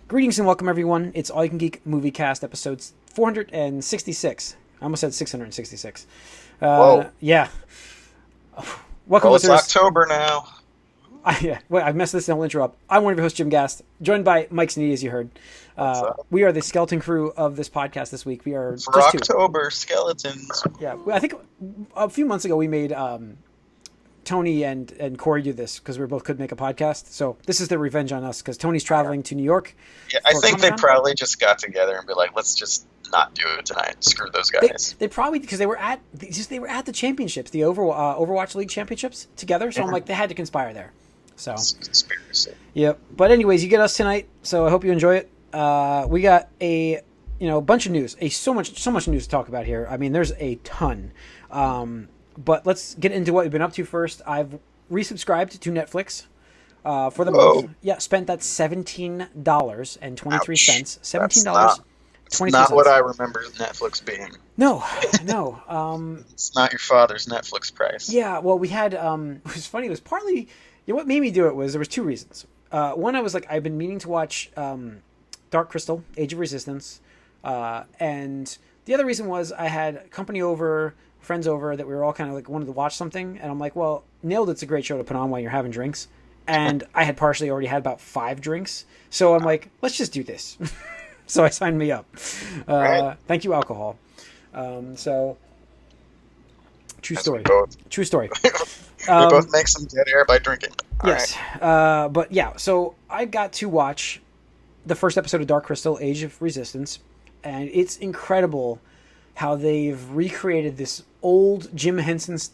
Greetings and welcome, everyone. It's All You Can Geek Moviecast, episodes 466. I almost said 666. Whoa. Yeah. Welcome, It's listeners. October now. I messed this and I'll interrupt. I'm one of your hosts, Jim Gast, joined by Mike Sneedy, as you heard. What's up? We are the skeleton crew of this podcast this week. We are For just October, skeletons. Yeah, I think a few months ago we made Tony and Corey do this because we both couldn't make a podcast. So this is their revenge on us because Tony's traveling to New York. Yeah, I think they Comic-Con. probably just got together and be like, let's just not do it tonight. Screw those guys. They probably, because they were at the championships, the Overwatch League championships together. So I'm like, they had to conspire there. So It's a conspiracy. yep. But anyways, you get us tonight. So I hope you enjoy it. We got a bunch of news. So much news to talk about here. I mean, there's a ton. But let's get into what we've been up to first. I've resubscribed to Netflix for the Whoa. month. Yeah, spent that $17.23. $17. It's not what I remember Netflix being. No. It's not your father's Netflix price. Yeah, well, we had, it was funny, it was partly, what made me do it was, there was two reasons. One, I was like, I've been meaning to watch Dark Crystal, Age of Resistance, and the other reason was I had company over, friends over, that we were all kind of like wanted to watch something, and I'm like, well, Nailed It's a great show to put on while you're having drinks, and I had partially already had about 5 drinks, so I'm like, let's just do this. So I signed me up. Right. Thank you, alcohol. So, true As story. we both- True story. we both make some dead air by drinking. All Yes. right. But yeah, so I got to watch the first episode of Dark Crystal, Age of Resistance, and it's incredible how they've recreated this old Jim Henson's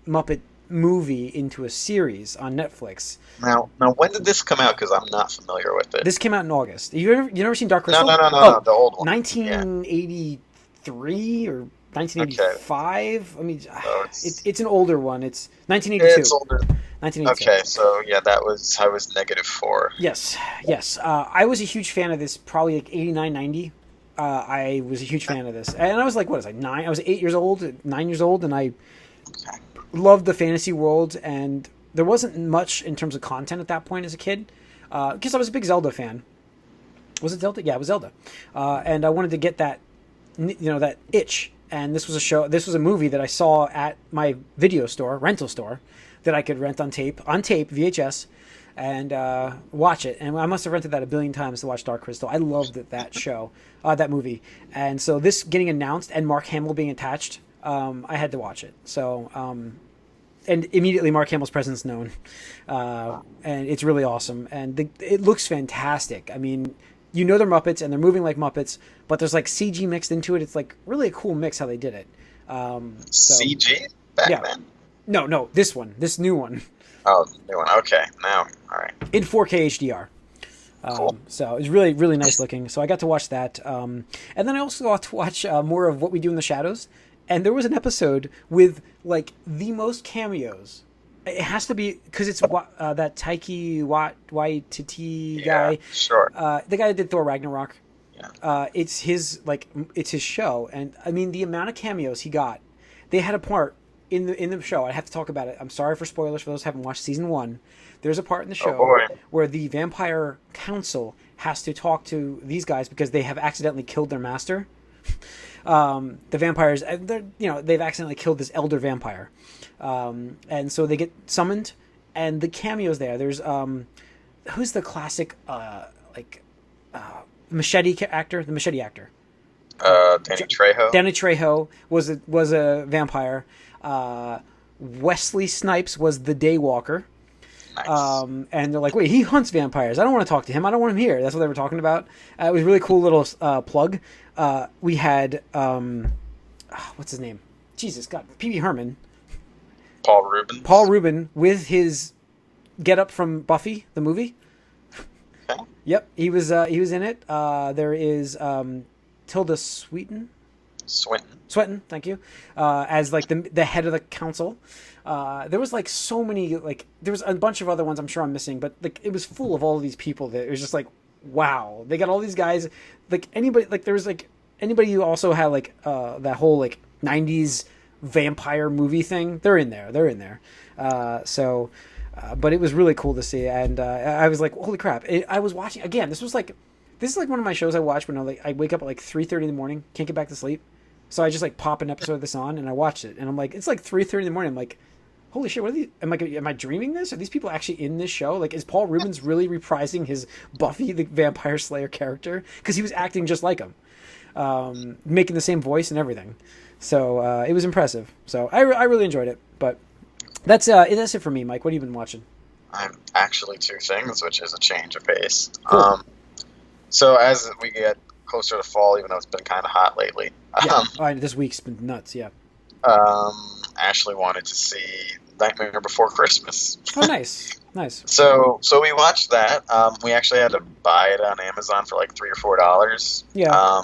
Muppet movie into a series on Netflix. Now, when did this come out? Because I'm not familiar with it. This came out in August. You never seen Dark No, Crystal? no, the old one. 1983 or 1985. I mean, So it's an older one. It's 1982. It's older. 1982. Okay, so yeah, I was -4. Yes. I was a huge fan of this, probably like 89, 90. I was a huge fan of this. And I was like, what is I, 9? I was 8 years old, 9 years old, and I loved the fantasy world. And there wasn't much in terms of content at that point as a kid, because I was a big Zelda fan. Was it Zelda? Yeah, it was Zelda. And I wanted to get that, that itch. And this was a movie that I saw at my rental store, that I could rent on tape, VHS, and watch it. And I must have rented that a billion times to watch Dark Crystal. I loved that show, that movie. And so this getting announced and Mark Hamill being attached, I had to watch it. So, and immediately Mark Hamill's presence known. And it's really awesome. And it looks fantastic. I mean, they're Muppets and they're moving like Muppets, but there's like CG mixed into it. It's like really a cool mix how they did it. CG back then? No, this new one. Oh, new one. Okay, now, all right. In 4K HDR. Cool. So it's really, really nice looking. So I got to watch that. And then I also got to watch more of What We Do in the Shadows. And there was an episode with like the most cameos. It has to be because it's that Taiki Waititi guy. Yeah, sure. The guy that did Thor Ragnarok. Yeah. It's his show. And I mean, the amount of cameos he got, they had a part in the show. I have to talk about it. I'm sorry for spoilers for those who haven't watched season 1. There's a part in the show where the vampire council has to talk to these guys because they have accidentally killed their master. The vampires, they've accidentally killed this elder vampire, and so they get summoned. And the cameos there's who's the classic machete actor? The machete actor. Danny Trejo. Danny Trejo was a vampire. Wesley Snipes was the Daywalker. Nice. And they're like, wait, he hunts vampires. I don't want to talk to him. I don't want him here. That's what they were talking about. It was a really cool little plug. We had, what's his name? Jesus, God, Pee-wee Herman. Paul Rubin with his get-up from Buffy, the movie. Okay. Yep, he was in it. There is Tilda Swinton, thank you, as like the head of the council. There was like so many, like there was a bunch of other ones I'm sure I'm missing, but like it was full of all of these people that it was just like, wow, they got all these guys. Like anybody, like there was like anybody who also had like that whole like 90s vampire movie thing. They're in there. But it was really cool to see, and I was like, holy crap. I was watching again. This was like This is like one of my shows I watch when I wake up at like 3:30 in the morning, can't get back to sleep. So I just like pop an episode of this on and I watch it. And I'm like, it's like 3:30 in the morning. I'm like, holy shit, what are these? Am I dreaming this? Are these people actually in this show? Like, is Paul Rubens really reprising his Buffy the Vampire Slayer character? Because he was acting just like him, making the same voice and everything. So it was impressive. So I really enjoyed it. But that's it for me, Mike. What have you been watching? I'm actually two things, which is a change of pace. Cool. So as we get closer to fall, even though it's been kind of hot lately, this week's been nuts. Yeah. Ashley wanted to see Nightmare Before Christmas. Oh, nice. So we watched that. We actually had to buy it on Amazon for like $3 or $4. Yeah.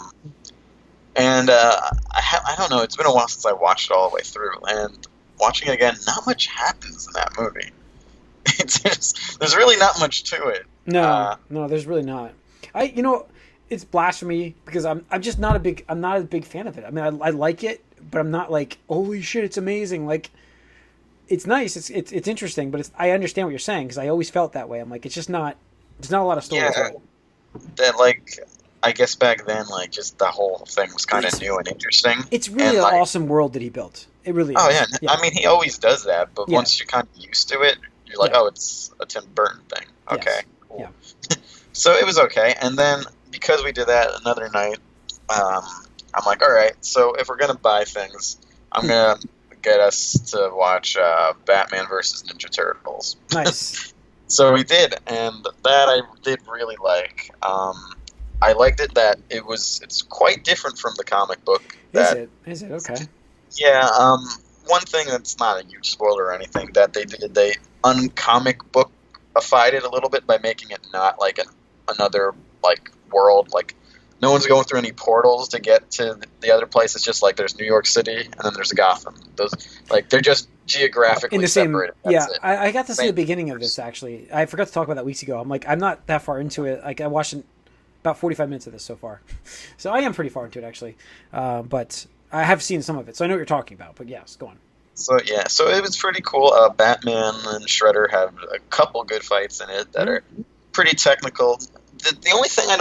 And I don't know. It's been a while since I watched it all the way through, and watching it again, not much happens in that movie. There's really not much to it. No, there's really not. It's blasphemy because I'm not a big fan of it. I mean, I like it, but I'm not like, holy shit, it's amazing. Like, it's nice, it's interesting, but I understand what you're saying because I always felt that way. I'm like, there's not a lot of stories. Yeah, that like, I guess back then, like, just the whole thing was kind of new and interesting. It's really an awesome world that he built. It really is. Oh yeah, I mean, he always does that, but once you're kind of used to it, you're like, oh, it's a Tim Burton thing. Okay, cool. Yeah. So it was okay, and then because we did that another night, I'm like, all right, so if we're gonna buy things, I'm gonna get us to watch Batman versus Ninja Turtles. Nice. So we did, and that I did really like. I liked it that it's quite different from the comic book. Is it? Okay. Yeah. One thing that's not a huge spoiler or anything that they did, they uncomic bookified it a little bit by making it not like another like world. Like, no one's going through any portals to get to the other place. It's just like there's New York City and then there's Gotham. Those, like, they're just geographically in the same. separated. I got to see the beginning of this actually. I forgot to talk about that weeks ago. I'm like, I'm not that far into it. Like, I watched about 45 minutes of this so far, so I am pretty far into it actually. But I have seen some of it, so I know what you're talking about. But yes, go on. So it was pretty cool. Batman and Shredder have a couple good fights in it that are pretty technical. The only thing I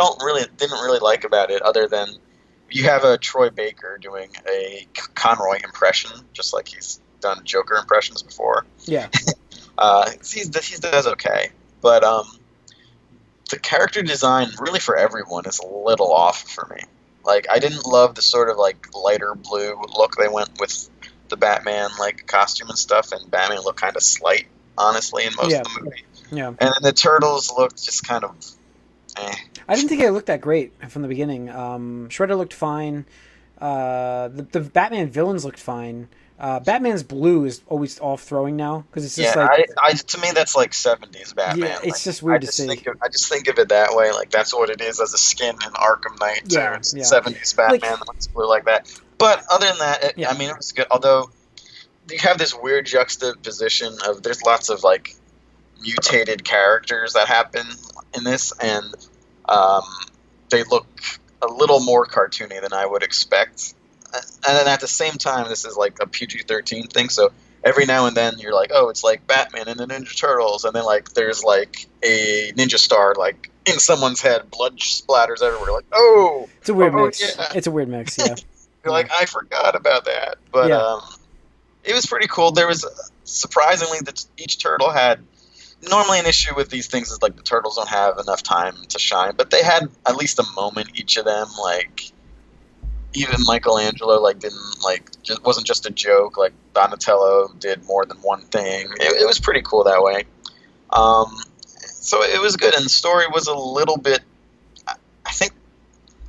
didn't really like about it, other than you have a Troy Baker doing a Conroy impression, just like he's done Joker impressions before. Yeah. he does okay, but the character design really for everyone is a little off for me. Like, I didn't love the sort of like lighter blue look they went with the Batman like costume and stuff, and Batman looked kind of slight, honestly, in most of the movie. Yeah. And then the Turtles looked just kind of I didn't think it looked that great from the beginning. Shredder looked fine. The Batman villains looked fine. Batman's blue is always off throwing now because it's just to me that's like 70s Batman. Yeah, it's just weird to see. I just think of it that way. Like, that's what it is as a skin in Arkham Knight. Yeah, it's 70s Batman that looks blue like that. But other than that, I mean, it was good. Although you have this weird juxtaposition of there's lots of like mutated characters that happen in this, and they look a little more cartoony than I would expect. And then at the same time, this is like a PG-13 thing, so every now and then you're like, oh, it's like Batman and the Ninja Turtles, and then like there's like a ninja star like in someone's head, blood splatters everywhere. Like, oh, it's a weird mix. Yeah. It's a weird mix. Yeah. You're like, I forgot about that, but it was pretty cool. There was surprisingly that each turtle had. Normally an issue with these things is like the turtles don't have enough time to shine, but they had at least a moment, each of them. Like, even Michelangelo wasn't just a joke. Like, Donatello did more than one thing. It was pretty cool that way. So it was good, and the story was a little bit. I think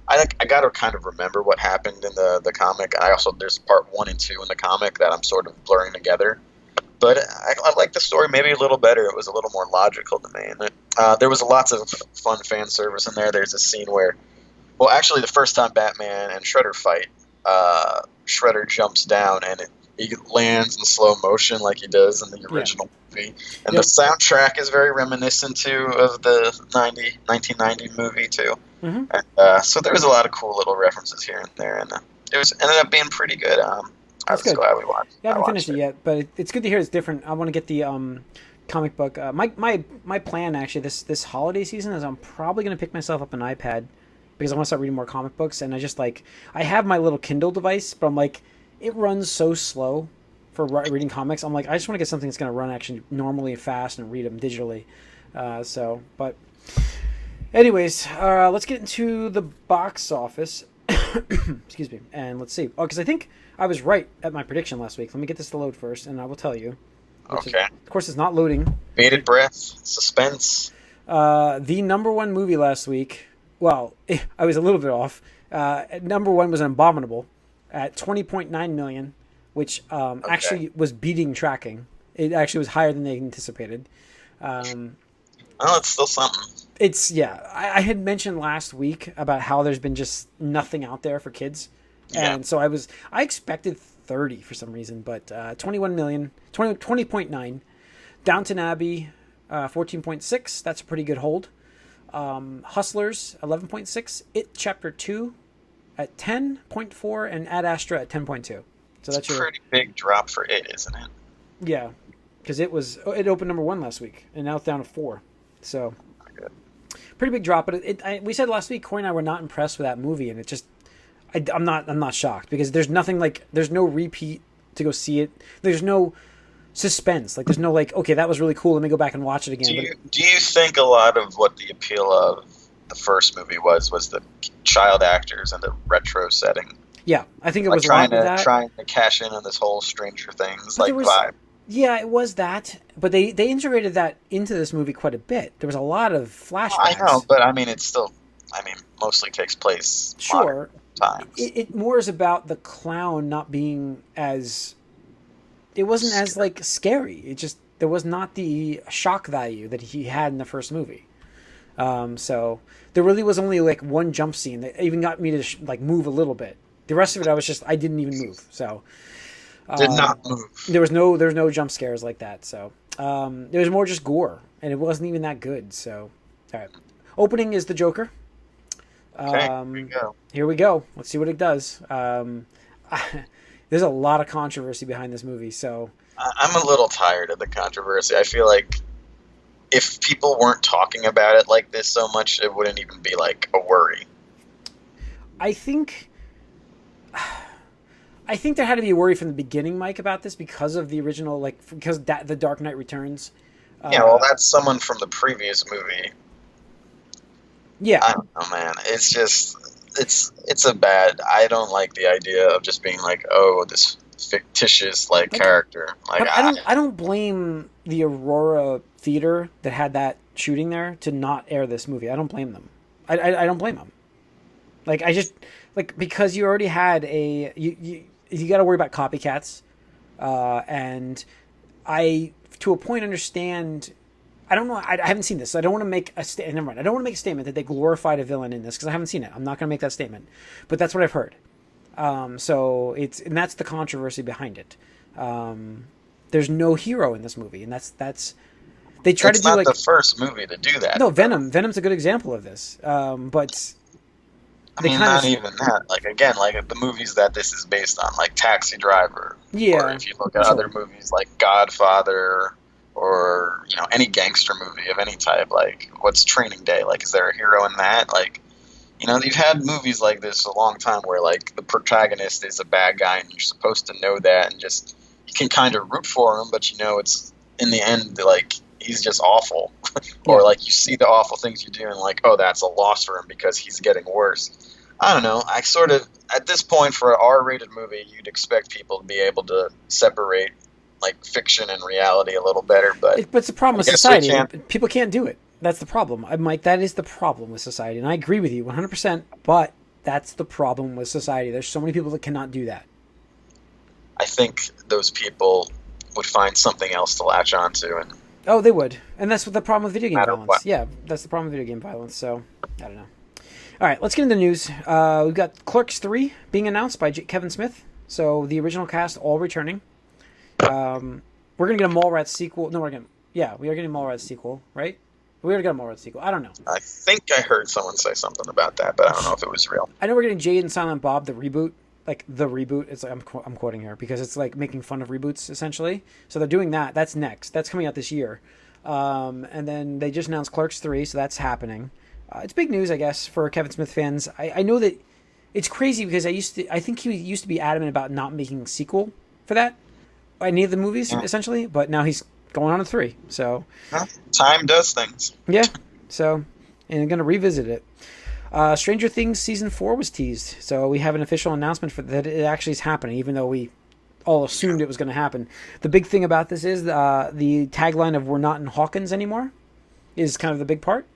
I got to kind of remember what happened in the comic. There's part 1 and 2 in the comic that I'm sort of blurring together. But I like the story maybe a little better. It was a little more logical to me. And there was lots of fun fan service in there. There's a scene where, well, actually the first time Batman and Shredder fight, Shredder jumps down and he lands in slow motion like he does in the original movie. And the soundtrack is very reminiscent, too, of the 1990 movie, too. Mm-hmm. And, so there was a lot of cool little references here and there. And it ended up being pretty good. I was glad we watched. Yeah, I haven't finished it yet, but it's good to hear it's different. I want to get the comic book. My plan actually this holiday season is I'm probably going to pick myself up an iPad because I want to start reading more comic books. And I have my little Kindle device, but I'm like, it runs so slow for reading comics. I'm like, I just want to get something that's going to run actually normally fast and read them digitally. But anyways, let's get into the box office. Excuse me. And let's see. Oh, because I think I was right at my prediction last week. Let me get this to load first, and I will tell you. Okay. Of course, it's not loading. Bated breath, suspense. The number one movie last week. Well, I was a little bit off. Number one was Abominable at 20.9 million, which actually was beating tracking. It actually was higher than they anticipated. Well, it's still something. I had mentioned last week about how there's been just nothing out there for kids. And so I expected 30 for some reason, but 21 million, 20.9. Downton Abbey, 14.6. That's a pretty good hold. Hustlers, 11.6. It Chapter 2 at 10.4, and Ad Astra at 10.2. So that's a pretty big drop for it, isn't it? Yeah, because it opened number one last week, and now it's down to 4. So pretty big drop. But we said last week, Corey and I were not impressed with that movie, and it just I'm not shocked because there's nothing there's no repeat to go see it. There's no suspense. There's no okay, that was really cool. Let me go back and watch it again. Do you think a lot of what the appeal of the first movie was the child actors and the retro setting? Yeah, I think it was trying to cash in on this whole Stranger Things vibe. Yeah, it was that, but they integrated that into this movie quite a bit. There was a lot of flashbacks. I know, but it's still, mostly takes place modern times. It more is about the clown not being as. It wasn't as scary. It just there was not the shock value that he had in the first movie. So there really was only one jump scene that even got me to move a little bit. The rest of it, I didn't even move. So. Did not move. There was no jump scares like that. So there was more just gore, and it wasn't even that good. So, all right. Opening is the Joker. Okay, here we go. Let's see what it does. There's a lot of controversy behind this movie. So I'm a little tired of the controversy. I feel like if people weren't talking about it like this so much, it wouldn't even be a worry. I think there had to be a worry from the beginning, Mike, about this because of the original, because The Dark Knight Returns. That's someone from the previous movie. Yeah. I don't know, man. It's just, it's a bad, I don't like the idea of just being this fictitious, character. But I don't blame the Aurora Theater that had that shooting there to not air this movie. I don't blame them. I don't blame them. Because you already had you got to worry about copycats, and I, to a point, understand. I don't know. I haven't seen this, so I don't want to make a statement. Never mind. I don't want to make a statement that they glorified a villain in this because I haven't seen it. I'm not going to make that statement, but that's what I've heard. So and that's the controversy behind it. There's no hero in this movie, and that's they try to do the first movie to do that. No, Venom's a good example of this, but. Not even that. The movies that this is based on, Taxi Driver. Yeah. Or if you look at other movies like Godfather, or any gangster movie of any type. What's Training Day? Is there a hero in that? You've had movies like this a long time where the protagonist is a bad guy and you're supposed to know that and just you can kind of root for him, but it's in the end he's just awful. Or you see the awful things you do and oh, that's a loss for him because he's getting worse. I don't know. I sort of, at this point for an R-rated movie, you'd expect people to be able to separate fiction and reality a little better, but it's a problem with society. People can't do it. That's the problem. Mike, that is the problem with society. And I agree with you 100%, but that's the problem with society. There's so many people that cannot do that. I think those people would find something else to latch onto and oh, they would. And that's what the problem with video game violence. What? Yeah, that's the problem with video game violence. So, I don't know. All right, let's get into the news. We've got Clerks 3 being announced by Kevin Smith. So, the original cast all returning. We're going to get a Mallrats sequel. No, we are getting a Mallrats sequel, right? We already got a Mallrats sequel. I don't know. I think I heard someone say something about that, but I don't know if it was real. I know we're getting Jade and Silent Bob, the reboot. like the reboot. It's like, I'm quoting here because it's like making fun of reboots essentially. So they're doing that. That's next. That's coming out this year. And then they just announced Clerks 3, so that's happening. It's big news, I guess, for Kevin Smith fans. I know that it's crazy because I think he used to be adamant about not making a sequel for that, any of the movies, essentially, but now he's going on a 3. So time does things. Yeah. So, and I'm going to revisit it. Stranger Things Season 4 was teased, so we have an official announcement for that it actually is happening, even though we all assumed it was going to happen. The big thing about this is the tagline of "We're not in Hawkins anymore" is kind of the big part.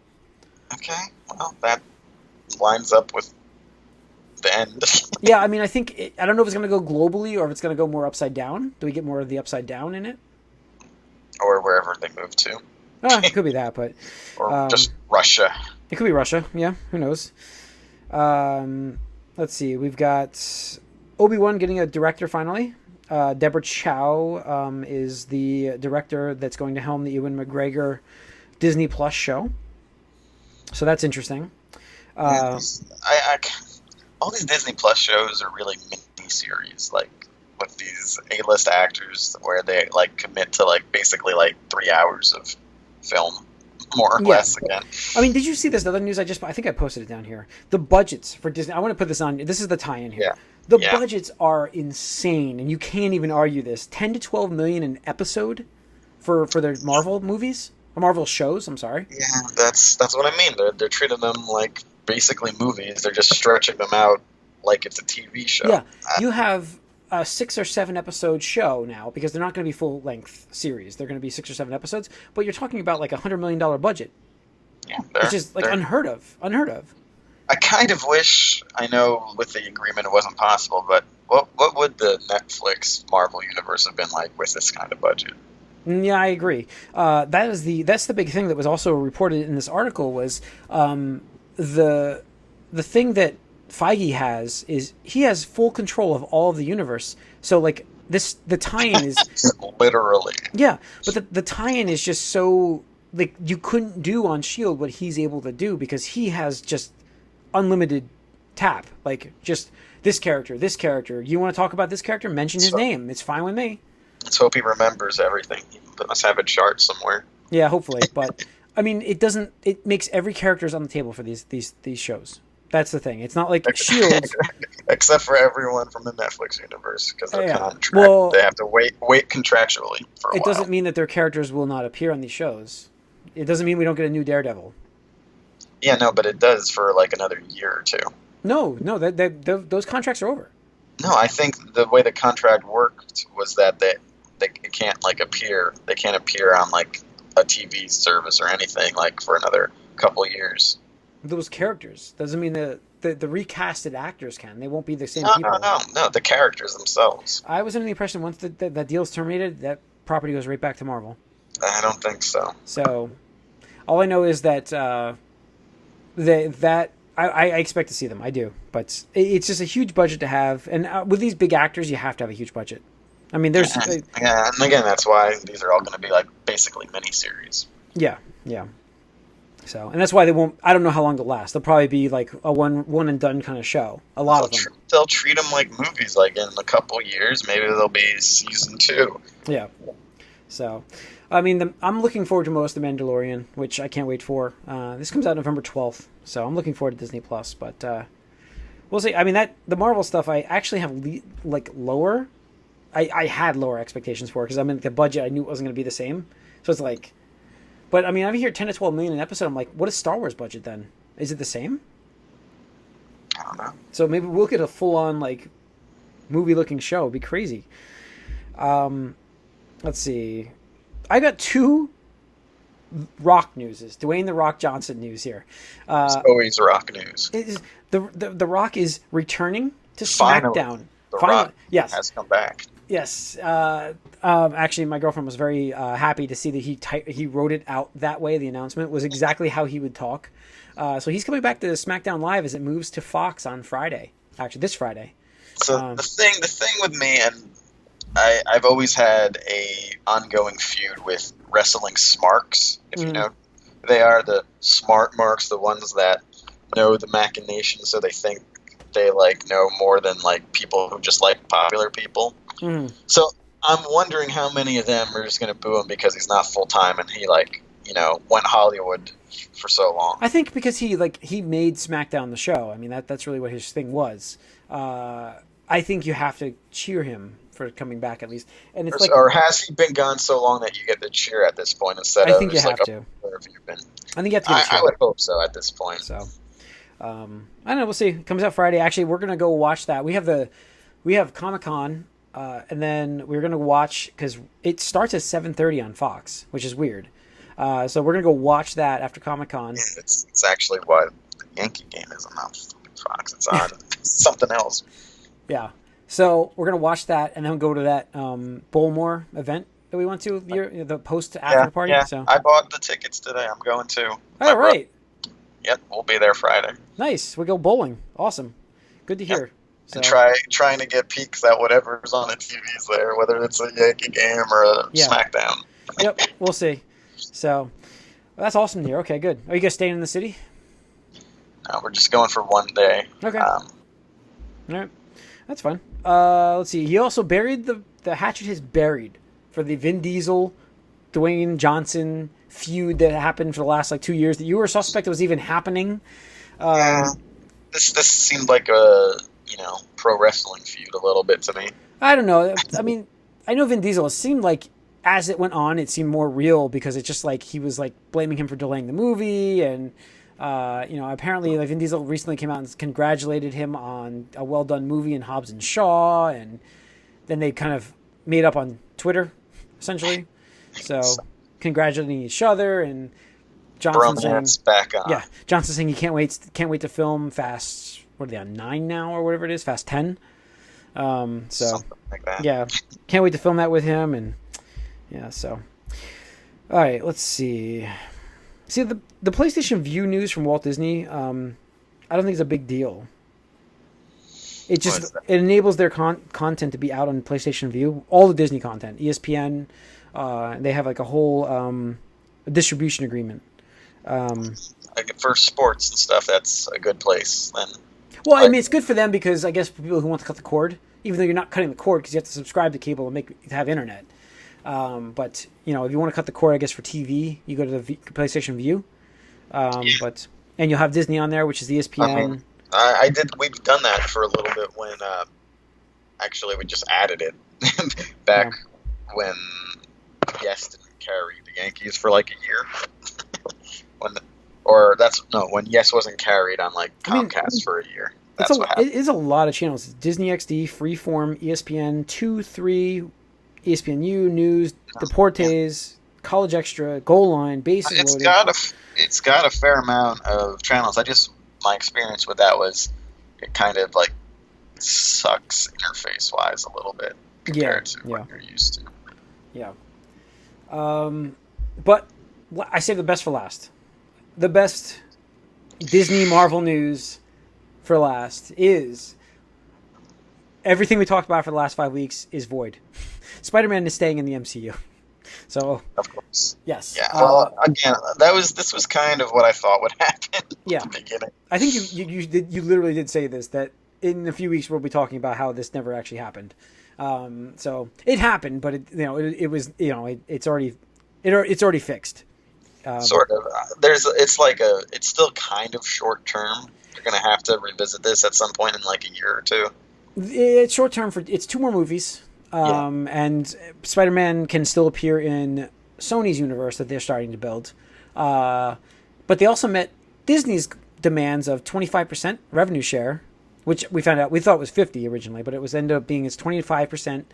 Okay, well, that lines up with the end. Yeah, I mean, I don't know if it's going to go globally or if it's going to go more upside down. Do we get more of the upside down in it? Or wherever they move to. It could be that, but... Or just Russia. It could be Russia, yeah. Who knows? Let's see. We've got Obi-Wan getting a director finally. Deborah Chow is the director that's going to helm the Ewan McGregor Disney Plus show. So that's interesting. All these Disney Plus shows are really mini-series, like with these A-list actors where they like commit to like basically like 3 hours of film, more or less again. I mean, did you see this other news? I think I posted it down here. The budgets for Disney. I want to put this on. This is the tie-in here. Yeah. The budgets are insane, and you can't even argue this. 10 to 12 million an episode for their Marvel movies, or Marvel shows. I'm sorry. Yeah, that's what I mean. They're treating them like basically movies. They're just stretching them out like it's a TV show. Yeah, you have a 6 or 7 episode show now because they're not going to be full length series. They're going to be 6 or 7 episodes, but you're talking about like $100 million budget. Yeah, which is like unheard of. I kind of wish, I know with the agreement it wasn't possible, but what would the Netflix Marvel universe have been like with this kind of budget? Yeah, I agree. That's the big thing that was also reported in this article was the thing that Feige has is he has full control of all of the universe. So like the tie-in is literally. Yeah, but the tie-in is just so like you couldn't do on S.H.I.E.L.D. what he's able to do because he has just unlimited tap. Like just this character. You want to talk about this character? Mention his name. It's fine with me. Let's hope he remembers everything. He must have a chart somewhere. Yeah, hopefully. But I mean, it makes every character's on the table for these shows. That's the thing. It's not like S.H.I.E.L.D. Except for everyone from the Netflix universe, because they're contract. They have to wait contractually for a while. It doesn't mean that their characters will not appear on these shows. It doesn't mean we don't get a new Daredevil. Yeah, no, but it does for like another year or two. No, those contracts are over. No, I think the way the contract worked was that they can't like appear. They can't appear on like a TV service or anything like for another couple years. Those characters doesn't mean the recasted actors can. They won't be the same people. No. The characters themselves. I was under the impression once that deal's terminated, that property goes right back to Marvel. I don't think so. So, all I know is that I expect to see them. I do, but it's just a huge budget to have, and with these big actors, you have to have a huge budget. I mean, there's and again, that's why these are all going to be like basically miniseries. Yeah. So, and that's why they won't. I don't know how long they'll last. They'll probably be like a one and done kind of show. A lot of them. They'll treat them like movies. Like in a couple years, maybe there'll be season 2. Yeah. So, I mean, I'm looking forward to most of The Mandalorian, which I can't wait for. This comes out November 12th, so I'm looking forward to Disney Plus. But we'll see. I mean, the Marvel stuff, I actually have lower. I had lower expectations for because I mean the budget I knew it wasn't going to be the same. So it's like. But, I mean, I hear 10 to 12 million an episode. I'm like, what is Star Wars budget then? Is it the same? I don't know. So maybe we'll get a full-on, like, movie-looking show. It'd be crazy. Let's see. I got 2 Rock newses. Dwayne The Rock Johnson news here. It's always Rock news. The Rock is returning to Finally, SmackDown. The Rock has come back. Yes. Actually, my girlfriend was very happy to see that he wrote it out that way. The announcement was exactly how he would talk. So he's coming back to SmackDown Live as it moves to Fox on Friday. Actually, this Friday. So the thing with me, and I've always had a ongoing feud with wrestling smarks. If you know, they are the smart marks, the ones that know the machinations, so they think they like know more than like people who just like popular people. Mm. So I'm wondering how many of them are just going to boo him because he's not full time and he like went Hollywood for so long. I think because he made SmackDown the show. I mean that's really what his thing was. I think you have to cheer him for coming back at least. And it's or has he been gone so long that you get the cheer at this point instead of? I think you have to. Where have you been? I think you have to get a cheer. I would hope so at this point. So, I don't know. We'll see. It comes out Friday. Actually, we're gonna go watch that. We have Comic-Con, and then we're gonna watch because it starts at 7:30 on Fox, which is weird. So we're gonna go watch that after Comic-Con. Yeah, it's actually why the Yankee game isn't on Fox. It's on something else. Yeah. So we're gonna watch that and then go to that Bowlmore event that we went to the post after party. Yeah. So I bought the tickets today. I'm going to. All right. Yep, we'll be there Friday. Nice. We go bowling. Awesome. Good to hear. So. And trying to get peeks at whatever's on the TVs there, whether it's a Yankee game or a SmackDown. Yep, we'll see. So that's awesome to hear. Okay, good. Are you guys staying in the city? No, we're just going for one day. Okay. All right. That's fine. Let's see. He also buried the hatchet is buried for the Vin Diesel, Dwayne Johnson feud that happened for the last 2 years that you were suspect it was even happening. This seemed like a pro wrestling feud a little bit to me. I don't know. I mean, I know Vin Diesel. It seemed like as it went on, it seemed more real because it's just he was blaming him for delaying the movie and. Apparently Vin Diesel recently came out and congratulated him on a well done movie in Hobbs and Shaw, and then they kind of made up on Twitter, essentially. So congratulating each other, and Johnson saying, back on. Yeah, Johnson saying he can't wait to film Fast. What are they on 9 now or whatever it is? Fast 10. Something like that. Yeah, can't wait to film that with him, and yeah. So, all right, let's see. See, the PlayStation Vue news from Walt Disney, I don't think it's a big deal. It just it enables their content to be out on PlayStation Vue, all the Disney content, ESPN. They have a whole distribution agreement. For sports and stuff, that's a good place. Then. Well, I mean, it's good for them because I guess for people who want to cut the cord, even though you're not cutting the cord because you have to subscribe to cable and have internet. But if you want to cut the cord, I guess for TV, you go to the PlayStation Vue. But you'll have Disney on there, which is ESPN. I did. We've done that for a little bit when actually we just added it back when Yes didn't carry the Yankees for a year. when Yes wasn't carried on Comcast for a year. That's what happened. It is a lot of channels. It's Disney XD, Freeform, ESPN 2, 3. ESPNU, News, Deportes, College Extra, Goal Line, Bases Loaded. It's got a fair amount of channels. My experience with that was it kind of sucks interface wise a little bit compared to what you're used to. Yeah. But I saved the best for last. The best Disney Marvel news for last is everything we talked about for the last 5 weeks is void. Spider-Man is staying in the MCU. So, of course. Yes. Yeah. Well, again, this was kind of what I thought would happen at the beginning. I think you literally did say this, that in a few weeks we'll be talking about how this never actually happened. So it happened, but it was it's already fixed. Sort of. It's still kind of short term. You're gonna have to revisit this at some point in a year or two. It's short term it's 2 more movies. And Spider-Man can still appear in Sony's universe that they're starting to build. But they also met Disney's demands of 25% revenue share, which we found out, we thought was 50 originally, but it was ended up being 25%,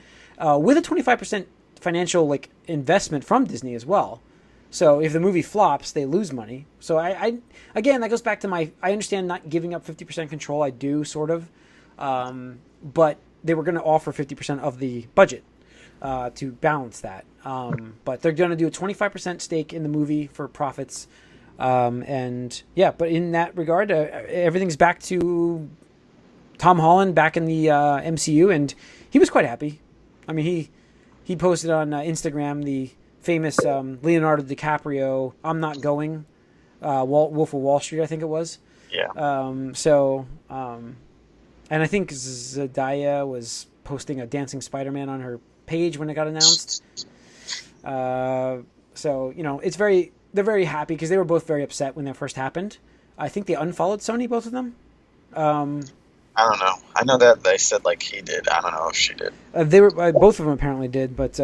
with a 25% financial investment from Disney as well. So if the movie flops, they lose money. So I again, that goes back to I understand not giving up 50% control. I do sort of, but they were going to offer 50% of the budget to balance that. But they're going to do a 25% stake in the movie for profits. But in that regard, everything's back to Tom Holland back in the MCU, and he was quite happy. I mean, he posted on Instagram the famous Leonardo DiCaprio, "I'm not going," Wolf of Wall Street, I think it was. Yeah. And I think Zendaya was posting a dancing Spider-Man on her page when it got announced. So, you know, they're very happy because they were both very upset when that first happened. I think they unfollowed Sony, both of them. I don't know. I know that they said like he did. I don't know if she did. They were both of them apparently did, but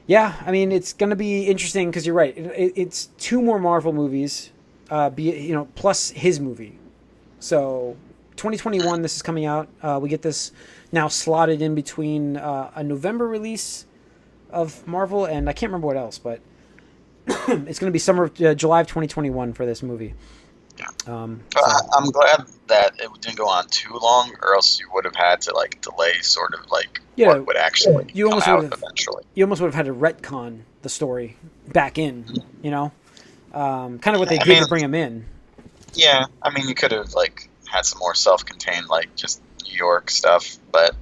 yeah, I mean it's going to be interesting because you're right. It's 2 more Marvel movies, plus his movie. So 2021, this is coming out. We get this now slotted in between a November release of Marvel and I can't remember what else, but it's going to be July of 2021 for this movie. Yeah. I'm glad that it didn't go on too long, or else you would have had to like delay sort of like what would actually come out eventually. You almost would have had to retcon the story back in, you know, kind of what they did to bring him in. Yeah, I mean, you could have like had some more self-contained, like just New York stuff, but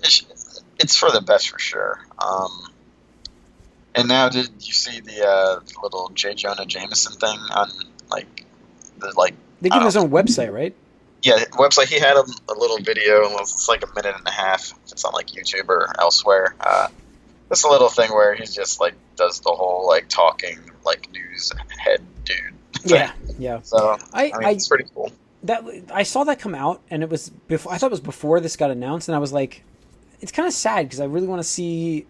it's for the best for sure. And now, did you see the little J. Jonah Jameson thing on like? They give his own website, right? Yeah, website. He had a little video. It's like a minute and a half. It's on like YouTube or elsewhere. This a little thing where he just like does the whole like talking like news head dude thing. Yeah. So I mean, it's pretty cool. That I saw that come out, and it was before. I thought it was before this got announced, and I was like, it's kind of sad because I really want to see.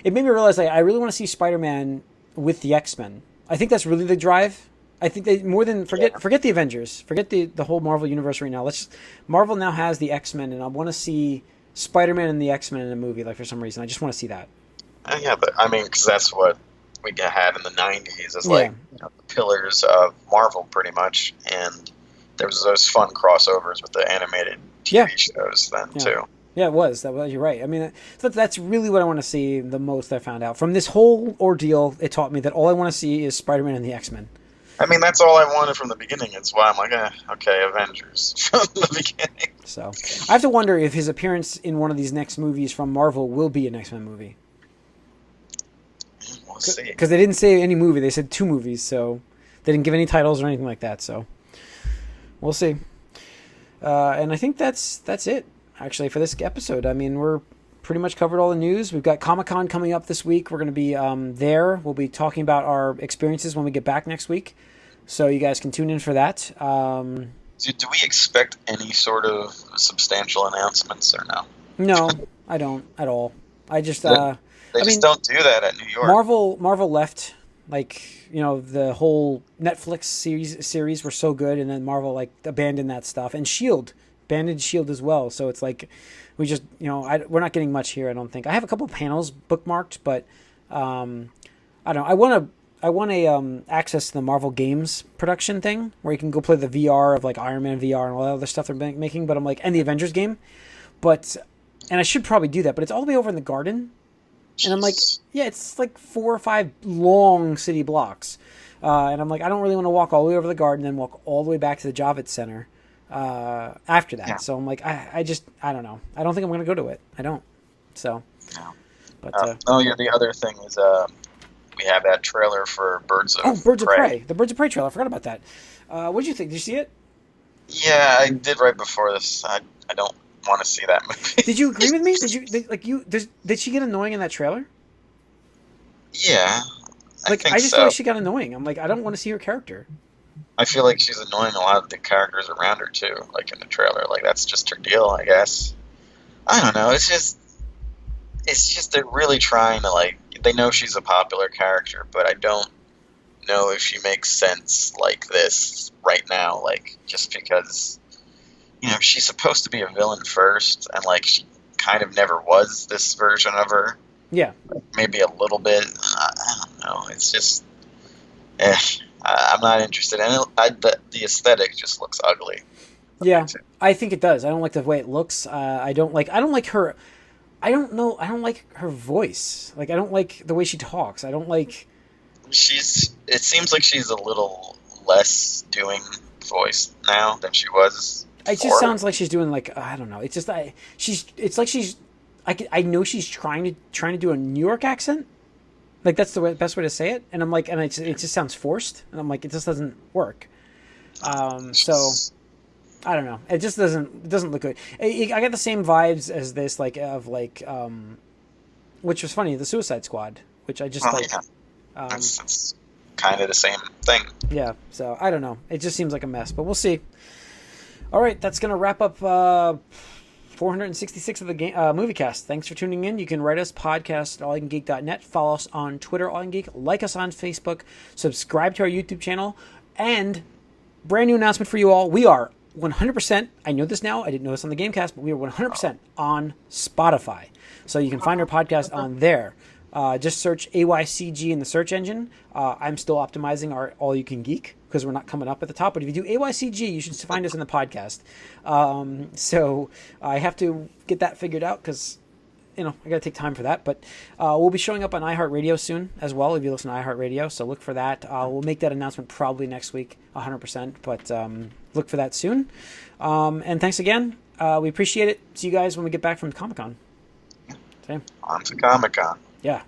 It made me realize like I really want to see Spider-Man with the X-Men. I think that's really the drive. I think they more than forget the Avengers, forget the whole Marvel universe right now. Marvel now has the X-Men, and I want to see Spider-Man and the X-Men in a movie. Like for some reason, I just want to see that. Yeah, but I mean, because that's what we had in the '90s as like the pillars of Marvel, pretty much. And there was those fun crossovers with the animated TV shows then too. Yeah, it was. You're right. I mean, that's really what I want to see the most. I found out from this whole ordeal. It taught me that all I want to see is Spider-Man and the X-Men. I mean, that's all I wanted from the beginning. It's why I'm like, okay, Avengers from the beginning. So I have to wonder if his appearance in one of these next movies from Marvel will be an X-Men movie. We'll see. Because they didn't say any movie. They said 2 movies, so they didn't give any titles or anything like that. So we'll see. And I think that's it, actually, for this episode. I mean, we're pretty much covered all the news. We've got Comic-Con coming up this week. We're going to be there. We'll be talking about our experiences when we get back next week. So you guys can tune in for that. Do we expect any sort of substantial announcements or no? No, I don't at all. I just don't do that at New York. Marvel left, like, you know, the whole Netflix series were so good, and then Marvel like abandoned that stuff, and abandoned Shield as well. So it's like we just, you know, we're not getting much here. I don't think. I have a couple panels bookmarked, but I don't know. I want a access to the Marvel Games production thing where you can go play the VR of like Iron Man VR and all that other stuff they're making. But I'm like, and the Avengers game, and I should probably do that. But it's all the way over in the Garden, and I'm like, yeah, it's like 4 or 5 long city blocks, and I'm like, I don't really want to walk all the way over to the Garden and then walk all the way back to the Javits Center after that. Yeah. So I'm like, I don't know. I don't think I'm going to go to it. I don't. So. No. But the other thing is we have that trailer for Birds of Prey. The Birds of Prey trailer. I forgot about that. What did you think? Did you see it? Yeah, I did right before this. I don't want to see that movie. Did you agree with me? Did she get annoying in that trailer? Yeah. I just feel like she got annoying. I'm like, I don't want to see her character. I feel like she's annoying a lot of the characters around her too, like in the trailer. Like that's just her deal, I guess. I don't know. It's just they're really trying to like. They know she's a popular character, but I don't know if she makes sense like this right now. Like just because, you know, she's supposed to be a villain first, and like she kind of never was this version of her. Yeah, maybe a little bit. I don't know. It's just, I'm not interested in it. The aesthetic just looks ugly. Yeah, I think it does. I don't like the way it looks. I don't like her. I don't know. I don't like her voice. Like, I don't like the way she talks. I don't like. It seems like she's a little less doing voice now than she was. It just sounds like she's doing like I don't know. It's just It's like she's. I know she's trying to do a New York accent. Like that's the best way to say it. And I'm like, and it just sounds forced. And I'm like, it just doesn't work. So I don't know. It just doesn't look good. I got the same vibes as this, which was funny, the Suicide Squad, which I just Yeah. It's kind of the same thing. Yeah. So I don't know. It just seems like a mess, but we'll see. All right, that's gonna wrap up 466 of the Moviecast. Thanks for tuning in. You can write us podcast at allyoucangeek.net. Follow us on Twitter, allyoucangeek. Like us on Facebook. Subscribe to our YouTube channel. And brand new announcement for you all. We are 100%, I know this now, I didn't know this on the Gamecast, but we are 100% on Spotify. So you can find our podcast on there. Just search AYCG in the search engine. I'm still optimizing our All You Can Geek because we're not coming up at the top. But if you do AYCG, you should find us in the podcast. So I have to get that figured out because, I got to take time for that. But we'll be showing up on iHeartRadio soon as well if you listen to iHeartRadio. So look for that. We'll make that announcement probably next week, 100%. But look for that soon. And thanks again. We appreciate it. See you guys when we get back from Comic-Con. On to Comic-Con. Yeah.